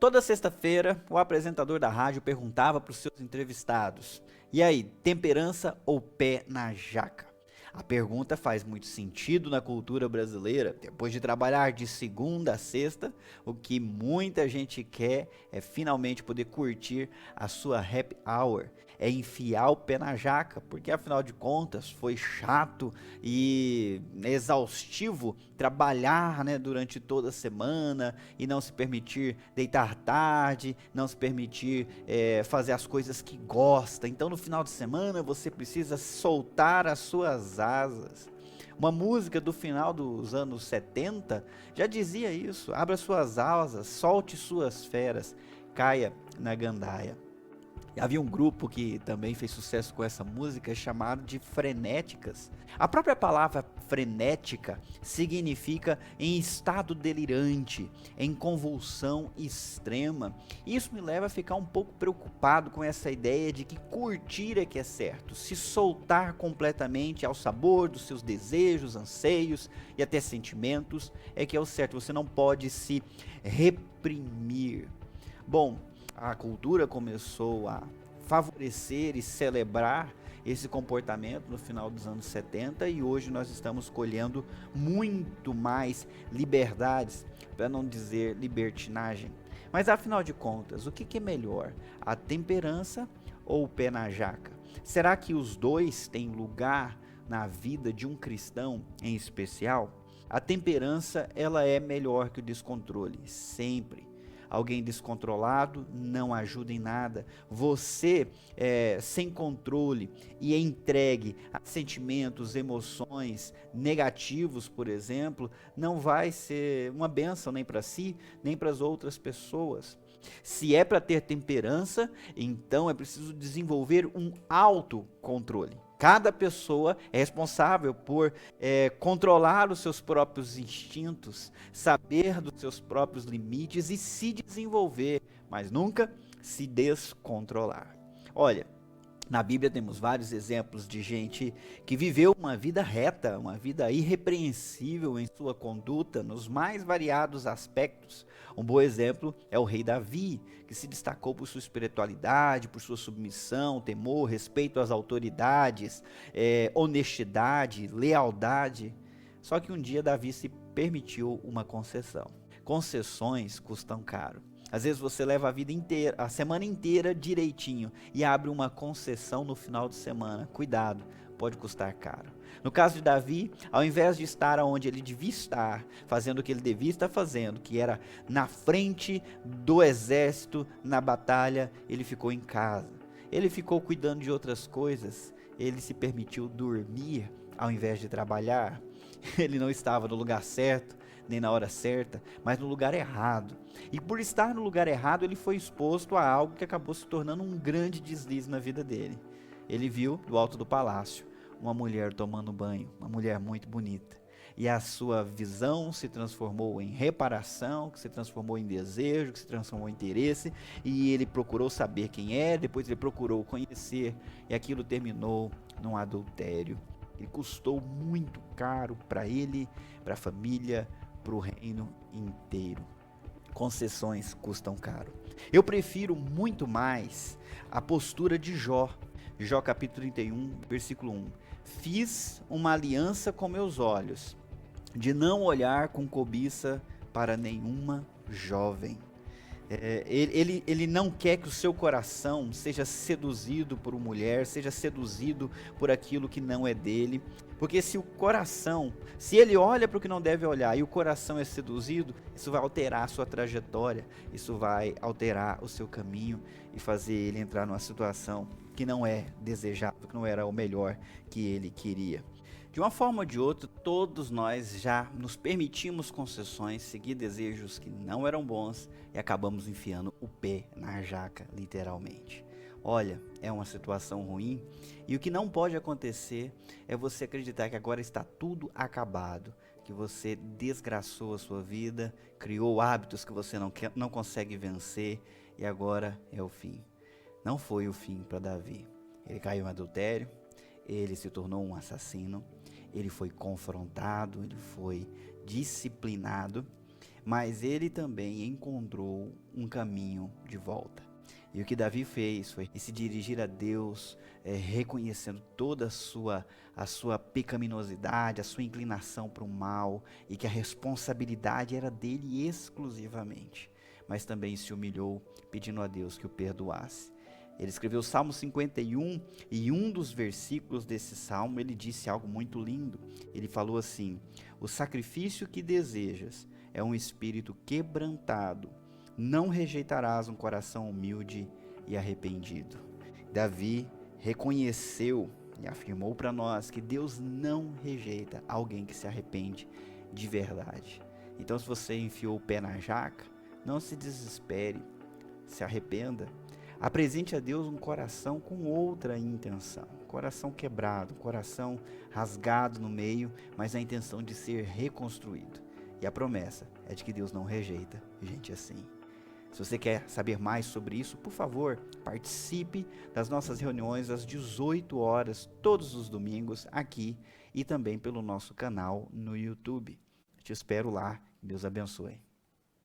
Toda sexta-feira, o apresentador da rádio perguntava para os seus entrevistados: e aí, temperança ou pé na jaca? A pergunta faz muito sentido na cultura brasileira. Depois de trabalhar de segunda a sexta, o que muita gente quer é finalmente poder curtir a sua happy hour. É enfiar o pé na jaca, porque afinal de contas foi chato e exaustivo trabalhar, né, durante toda a semana e não se permitir deitar tarde, não se permitir fazer as coisas que gosta. Então no final de semana você precisa soltar as suas asas. Uma música do final dos anos 70 já dizia isso: abra suas asas, solte suas feras, caia na gandaia. Havia um grupo que também fez sucesso com essa música chamado de Frenéticas. A própria palavra frenética significa em estado delirante, em convulsão extrema. Isso me leva a ficar um pouco preocupado com essa ideia de que curtir é que é certo, se soltar completamente ao sabor dos seus desejos, anseios e até sentimentos é que é o certo. Você não pode se reprimir. Bom, a cultura começou a favorecer e celebrar esse comportamento no final dos anos 70 e hoje nós estamos colhendo muito mais liberdades, para não dizer libertinagem. Mas afinal de contas, o que é melhor, a temperança ou o pé na jaca? Será que os dois têm lugar na vida de um cristão em especial? A temperança, ela é melhor que o descontrole, sempre. Alguém descontrolado não ajuda em nada. Você sem controle e entregue a sentimentos, emoções negativos, por exemplo, não vai ser uma bênção nem para si, nem para as outras pessoas. Se é para ter temperança, então é preciso desenvolver um autocontrole. Cada pessoa é responsável por controlar os seus próprios instintos, saber dos seus próprios limites e se desenvolver, mas nunca se descontrolar. Olha, na Bíblia temos vários exemplos de gente que viveu uma vida reta, uma vida irrepreensível em sua conduta, nos mais variados aspectos. Um bom exemplo é o rei Davi, que se destacou por sua espiritualidade, por sua submissão, temor, respeito às autoridades, honestidade, lealdade. Só que um dia Davi se permitiu uma concessão. Concessões custam caro. Às vezes você leva a vida inteira, a semana inteira direitinho e abre uma concessão no final de semana. Cuidado, pode custar caro. No caso de Davi, ao invés de estar onde ele devia estar, fazendo o que ele devia estar fazendo, que era na frente do exército, na batalha, ele ficou em casa. Ele ficou cuidando de outras coisas. Ele se permitiu dormir ao invés de trabalhar. Ele não estava no lugar certo, nem na hora certa, mas no lugar errado. E por estar no lugar errado, ele foi exposto a algo que acabou se tornando um grande deslize na vida dele. Ele viu, do alto do palácio, uma mulher tomando banho, uma mulher muito bonita. E a sua visão se transformou em reparação, que se transformou em desejo, que se transformou em interesse, e ele procurou saber quem é, depois ele procurou conhecer, e aquilo terminou num adultério. Ele custou muito caro para ele, para a família, para o reino inteiro. Concessões custam caro. Eu prefiro muito mais a postura de Jó. Jó capítulo 31, versículo 1. Fiz uma aliança com meus olhos, de não olhar com cobiça para nenhuma jovem. Ele não quer que o seu coração seja seduzido por uma mulher, seja seduzido por aquilo que não é dele, porque se o coração, se ele olha para o que não deve olhar e o coração é seduzido, isso vai alterar a sua trajetória, isso vai alterar o seu caminho e fazer ele entrar numa situação que não é desejável, que não era o melhor que ele queria. De uma forma ou de outra, todos nós já nos permitimos concessões, seguir desejos que não eram bons e acabamos enfiando o pé na jaca, literalmente. Olha, é uma situação ruim e o que não pode acontecer é você acreditar que agora está tudo acabado, que você desgraçou a sua vida, criou hábitos que você não consegue vencer e agora é o fim. Não foi o fim para Davi. Ele caiu em adultério, ele se tornou um assassino, ele foi confrontado, ele foi disciplinado, mas ele também encontrou um caminho de volta. E o que Davi fez foi se dirigir a Deus, reconhecendo toda a sua pecaminosidade, a sua inclinação para o mal, e que a responsabilidade era dele exclusivamente. Mas também se humilhou, pedindo a Deus que o perdoasse. Ele escreveu o Salmo 51, e um dos versículos desse salmo, ele disse algo muito lindo. Ele falou assim: o sacrifício que desejas é um espírito quebrantado, não rejeitarás um coração humilde e arrependido. Davi reconheceu e afirmou para nós que Deus não rejeita alguém que se arrepende de verdade. Então, se você enfiou o pé na jaca, não se desespere, se arrependa. Apresente a Deus um coração com outra intenção, um coração quebrado, um coração rasgado no meio, mas a intenção de ser reconstruído. E a promessa é de que Deus não rejeita gente assim. Se você quer saber mais sobre isso, por favor, participe das nossas reuniões às 18 horas, todos os domingos, aqui e também pelo nosso canal no YouTube. Te espero lá. Deus abençoe.